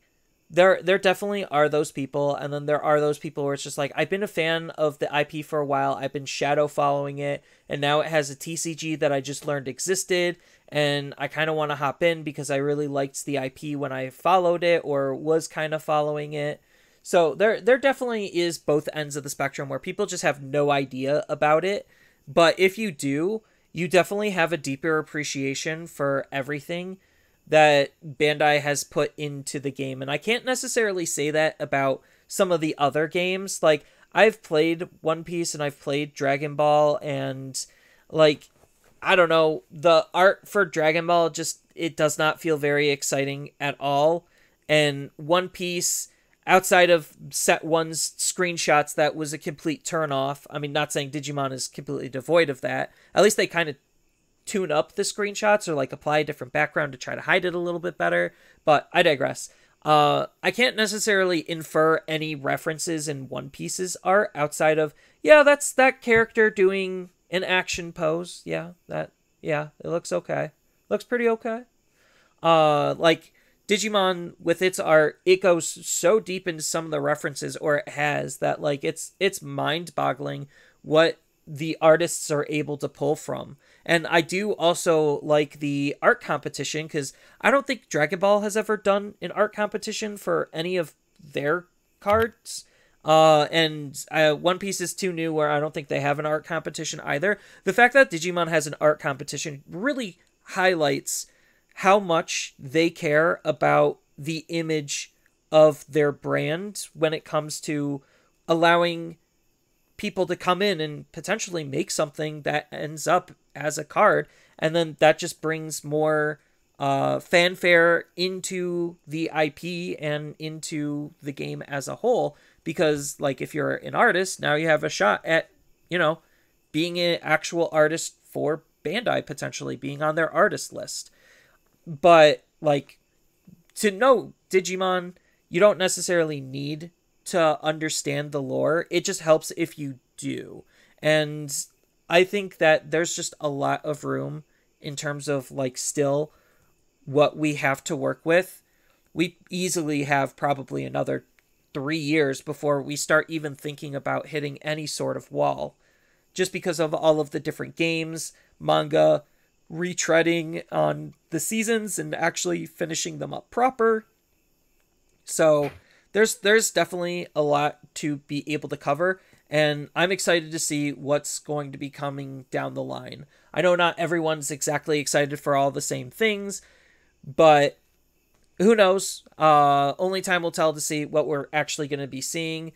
there definitely are those people, and then there are those people where it's just like I've been a fan of the IP for a while, I've been shadow following it, and now it has a TCG that I just learned existed, and I kind of want to hop in because I really liked the IP when I followed it or was kind of following it. So there definitely is both ends of the spectrum where people just have no idea about it. But if you do, you definitely have a deeper appreciation for everything that Bandai has put into the game. And I can't necessarily say that about some of the other games. Like I've played One Piece and I've played Dragon Ball, and like I don't know, the art for Dragon Ball just it does not feel very exciting at all. And One Piece, outside of set one's screenshots, that was a complete turn off. I mean, not saying Digimon is completely devoid of that. At least they kind of tune up the screenshots or like apply a different background to try to hide it a little bit better. But I digress. I can't necessarily infer any references in One Piece's art outside of, yeah, that's that character doing an action pose. Yeah, it looks okay. Looks pretty okay. Like Digimon with its art, it goes so deep into some of the references, or it has, that like it's mind-boggling what the artists are able to pull from. And I do also like the art competition because I don't think Dragon Ball has ever done an art competition for any of their cards. And One Piece is too new where I don't think they have an art competition either. The fact that Digimon has an art competition really highlights how much they care about the image of their brand when it comes to allowing people to come in and potentially make something that ends up as a card, and then that just brings more fanfare into the IP and into the game as a whole, because like if you're an artist, now you have a shot at, you know, being an actual artist for Bandai, potentially being on their artist list. But like, to know Digimon, you don't necessarily need to understand the lore. It just helps if you do. And I think that there's just a lot of room in terms of like still what we have to work with. We easily have probably another 3 years before we start even thinking about hitting any sort of wall, just because of all of the different games, manga, retreading on the seasons and actually finishing them up proper. So there's definitely a lot to be able to cover, and I'm excited to see what's going to be coming down the line. I know not everyone's exactly excited for all the same things, but who knows? Only time will tell to see what we're actually going to be seeing.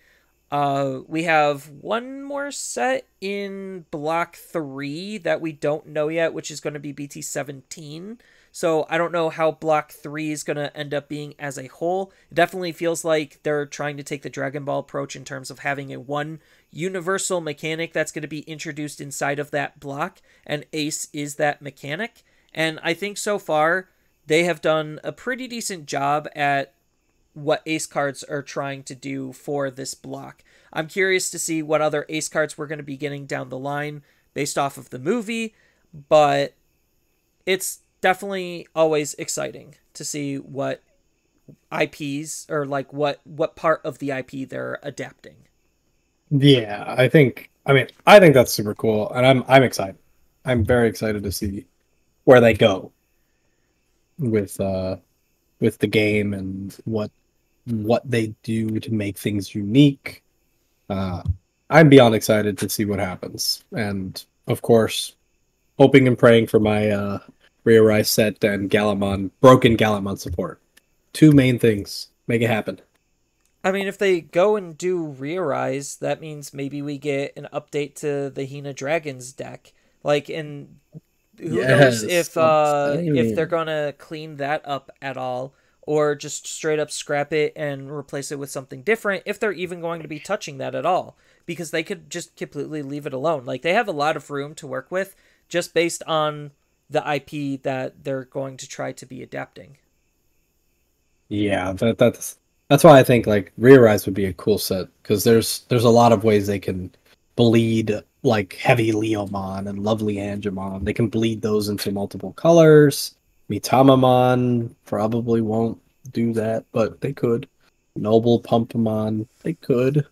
We have one more set in Block 3 that we don't know yet, which is going to be BT17. So I don't know how Block 3 is going to end up being as a whole. It definitely feels like they're trying to take the Dragon Ball approach in terms of having a one universal mechanic that's going to be introduced inside of that block, and Ace is that mechanic. And I think so far they have done a pretty decent job at what Ace cards are trying to do for this block. I'm curious to see what other Ace cards we're going to be getting down the line based off of the movie, but it's definitely always exciting to see what IPs, or like what part of the IP they're adapting. Yeah, I think that's super cool, and I'm excited. I'm very excited to see where they go with with the game and what they do to make things unique. Uh, I'm beyond excited to see what happens, and of course, hoping and praying for my Rai set and broken Galamon support. Two main things. Make it happen. I mean, if they go and do Rearise, that means maybe we get an update to the Hina Dragons deck. Like, and who knows Yes, I'm if they're excited. gonna clean that up at all, or just straight up scrap it and replace it with something different, if they're even going to be touching that at all, because they could just completely leave it alone. Like, they have a lot of room to work with just based on the IP that they're going to try to be adapting. Yeah, that's why I think like Rearise would be a cool set because there's a lot of ways they can bleed like heavy Leomon and lovely Angemon. They can bleed those into multiple colors. Mitamamon probably won't do that, but they could. Noble Pumpamon, they could.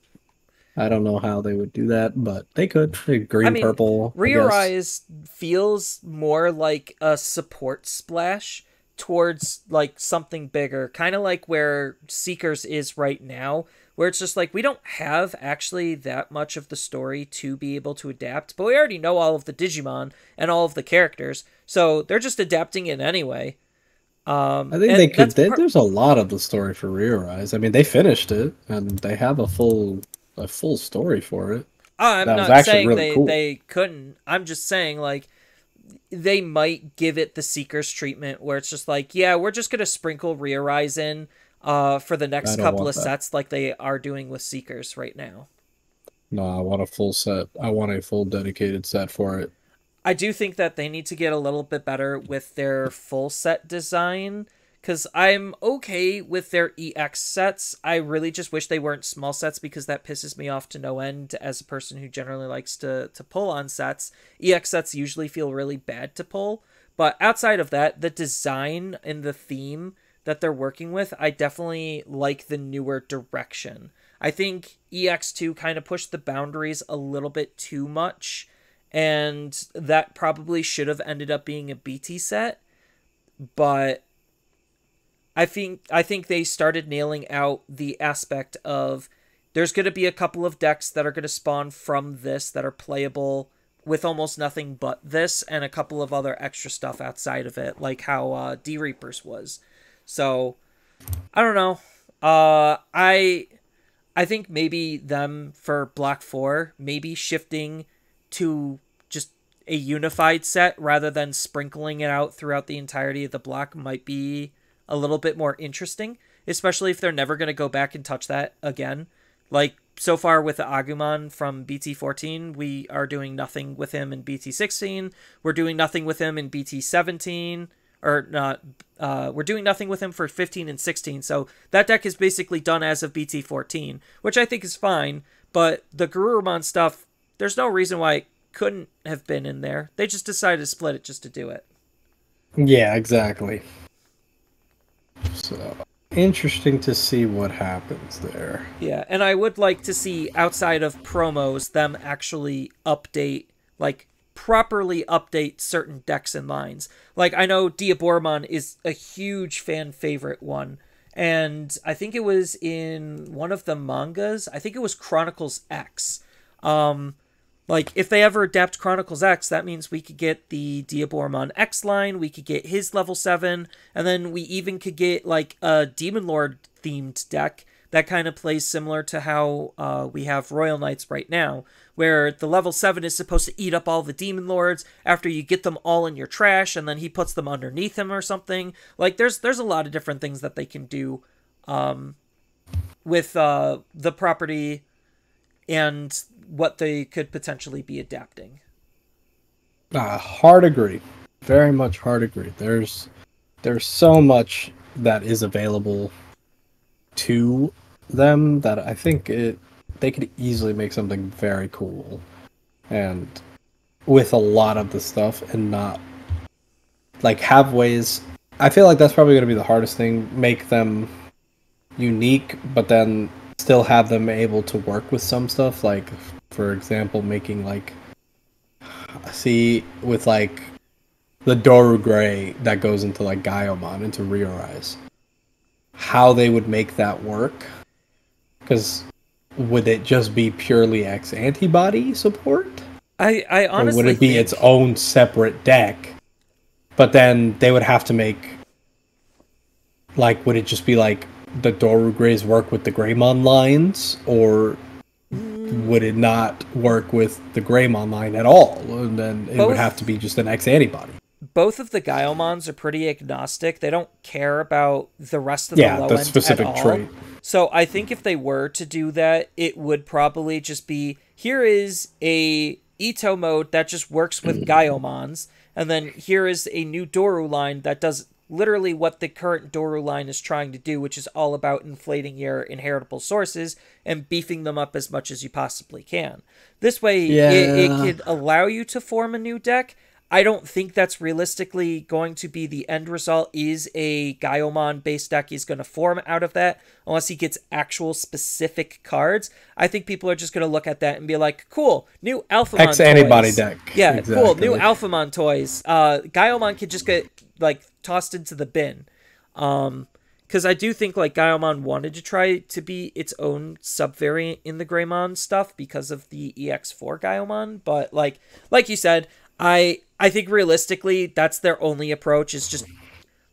I don't know how they would do that, but they could. I Green mean, purple, I guess. Rearise feels more like a support splash towards like something bigger, kind of like where Seekers is right now, where it's just like we don't have actually that much of the story to be able to adapt, but we already know all of the Digimon and all of the characters, so they're just adapting it anyway. I think they And could. that's part. There's a lot of the story for Rearise. I mean, they finished it and they have a full story for it. I'm That was not actually saying really they cool. they couldn't. I'm just saying like they might give it the Seekers treatment where it's just like, yeah, we're just gonna sprinkle Rearise in for the I next don't couple want of that. sets like they are doing with Seekers right now. No, I want a full set. I want a full dedicated set for it. I do think that they need to get a little bit better with their full set design because I'm okay with their EX sets. I really just wish they weren't small sets because that pisses me off to no end as a person who generally likes to pull on sets. EX sets usually feel really bad to pull. But outside of that, the design and the theme that they're working with, I definitely like the newer direction. I think EX2 kind of pushed the boundaries a little bit too much, and that probably should have ended up being a BT set, but I think they started nailing out the aspect of there's going to be a couple of decks that are going to spawn from this that are playable with almost nothing but this and a couple of other extra stuff outside of it, like how D Reapers was. So I don't know. I think maybe them for Block 4, maybe shifting to just a unified set rather than sprinkling it out throughout the entirety of the block might be a little bit more interesting, especially if they're never going to go back and touch that again. Like, so far with the Agumon from BT14, we are doing nothing with him in BT16. We're doing nothing with him in BT17. Or not, we're doing nothing with him for 15 and 16. So that deck is basically done as of BT14, which I think is fine. But the Garurumon stuff, there's no reason why it couldn't have been in there. They just decided to split it just to do it. Yeah, exactly. So interesting to see what happens there. Yeah, and I would like to see outside of promos them actually update, like properly update certain decks and lines. Like I know Diaboromon is a huge fan favorite one, and I think it was in one of the mangas. I think it was Chronicles X. Um, like, if they ever adapt Chronicles X, that means we could get the Diaboromon X line, we could get his level 7, and then we even could get, like, a Demon Lord themed deck that kind of plays similar to how we have Royal Knights right now, where the level 7 is supposed to eat up all the Demon Lords after you get them all in your trash, and then he puts them underneath him or something. Like, there's a lot of different things that they can do with the property and what they could potentially be adapting. Hard agree. Very much hard agree. There's so much that is available to them that I think they could easily make something very cool and with a lot of the stuff and not like have ways. I feel like that's probably going to be the hardest thing, make them unique but then still have them able to work with some stuff, like for example making like see with like the Doru Gray that goes into like Gaiomon into Rearise, how they would make that work. Because would it just be purely X antibody support? I Or would honestly it be its think own separate deck? But then they would have to make like would it just be like the Doru Grays work with the Greymon lines? Or would it not work with the Greymon line at all? And then it would have to both be just an X antibody. both of the Gaiomons are pretty agnostic. They don't care about the rest of the Yeah, low the end at specific all. trait. So I think if they were to do that, it would probably just be here is a Ito mode that just works with Gaiomons, and then here is a new Doru line that does literally what the current Doru line is trying to do, which is all about inflating your inheritable sources and beefing them up as much as you possibly can. This way, it Yeah. could allow you to form a new deck. I don't think that's realistically going to be the end result, is a Gaiomon base deck he's going to form out of that, unless he gets actual specific cards. I think people are just going to look at that and be like, cool, new X Alphamon antibody toys. deck. Yeah, cool, new Exactly. Alphamon toys. Gaiomon could just get, like, tossed into the bin. Because I do think, like, Gaiomon wanted to try to be its own subvariant in the Greymon stuff because of the EX4 Gaiomon, but, like you said, I think realistically that's their only approach, is just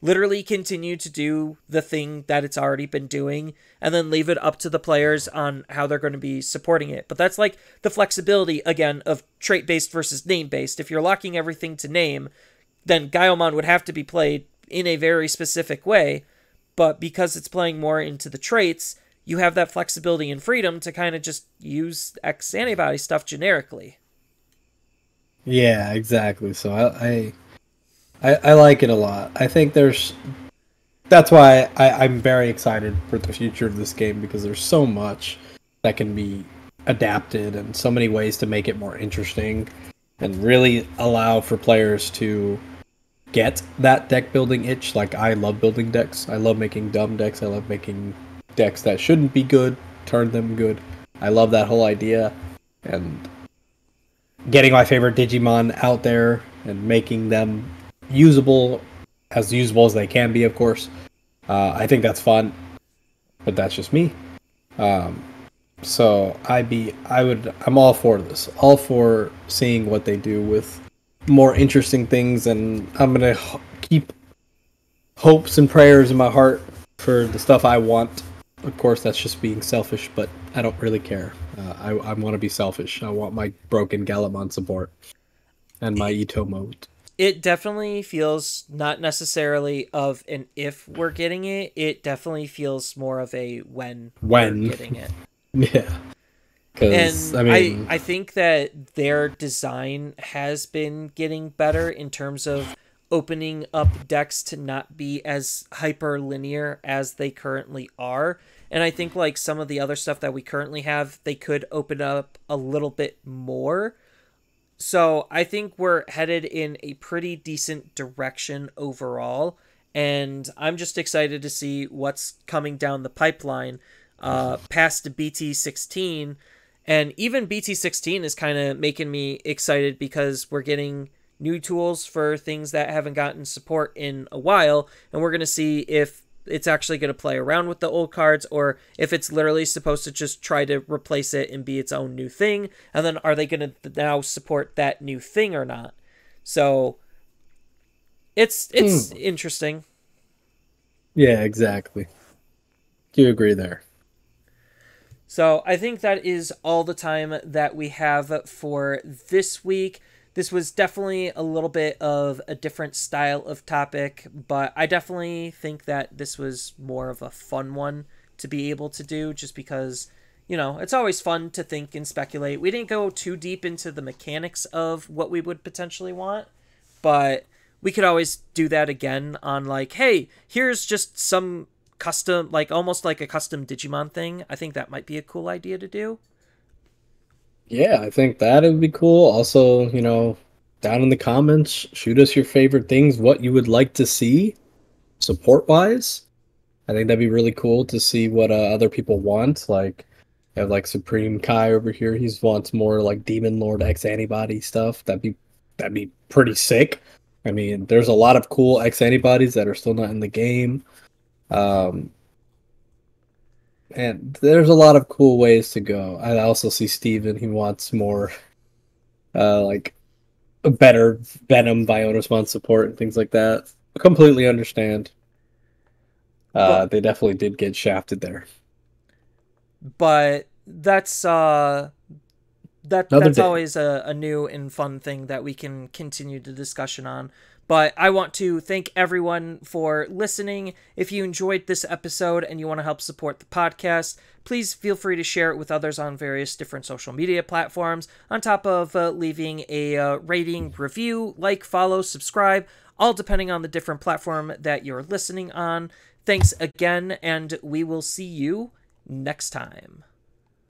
literally continue to do the thing that it's already been doing and then leave it up to the players on how they're going to be supporting it. But that's like the flexibility again of trait based versus name based. If you're locking everything to name, then Gaiomon would have to be played in a very specific way, but because it's playing more into the traits, you have that flexibility and freedom to kind of just use X antibody stuff generically. Yeah, exactly. So I like it a lot. I think that's why I'm very excited for the future of this game, because there's so much that can be adapted and so many ways to make it more interesting and really allow for players to get that deck building itch. Like, I love building decks. I love making dumb decks. I love making decks that shouldn't be good, turn them good. I love that whole idea. And getting my favorite Digimon out there and making them usable, as usable as they can be, of course. I think that's fun, but that's just me. Um, so I'm all for this, all for seeing what they do with more interesting things, and I'm gonna keep hopes and prayers in my heart for the stuff I want. Of course, that's just being selfish, but I don't really care. I want to be selfish. I want my broken Galamon support and my It, Ito mode. it definitely feels not necessarily of an if we're getting it, it definitely feels more of a when we're When? getting it. Yeah. Because, And I I mean, I think that their design has been getting better in terms of opening up decks to not be as hyper linear as they currently are. And I think like some of the other stuff that we currently have, they could open up a little bit more. So I think we're headed in a pretty decent direction overall. And I'm just excited to see what's coming down the pipeline past BT16. And even BT16 is kind of making me excited because we're getting new tools for things that haven't gotten support in a while. And we're going to see if it's actually going to play around with the old cards or if it's literally supposed to just try to replace it and be its own new thing. And then are they going to now support that new thing or not? So it's interesting. yeah, exactly. Do you agree there? So I think that is all the time that we have for this week. This was definitely a little bit of a different style of topic, but I definitely think that this was more of a fun one to be able to do just because, it's always fun to think and speculate. We didn't go too deep into the mechanics of what we would potentially want, but we could always do that again on like, hey, here's just some custom, like almost like a custom Digimon thing. I think that might be a cool idea to do. Yeah, I think that would be cool. Also, down in the comments, shoot us your favorite things, what you would like to see support wise. I think that'd be really cool to see what other people want. Like, I have like Supreme Kai over here. He wants more like Demon Lord X antibody stuff. That'd be pretty sick. I mean, there's a lot of cool X antibodies that are still not in the game. Um, and there's a lot of cool ways to go. I also see Steven, he wants more like a better Venom Bionismon support and things like that. I completely understand. But They definitely did get shafted there. but Another that's day. always a new and fun thing that we can continue the discussion on. But I want to thank everyone for listening. If you enjoyed this episode and you want to help support the podcast, please feel free to share it with others on various different social media platforms, on top of leaving a rating, review, like, follow, subscribe, all depending on the different platform that you're listening on. Thanks again, and we will see you next time.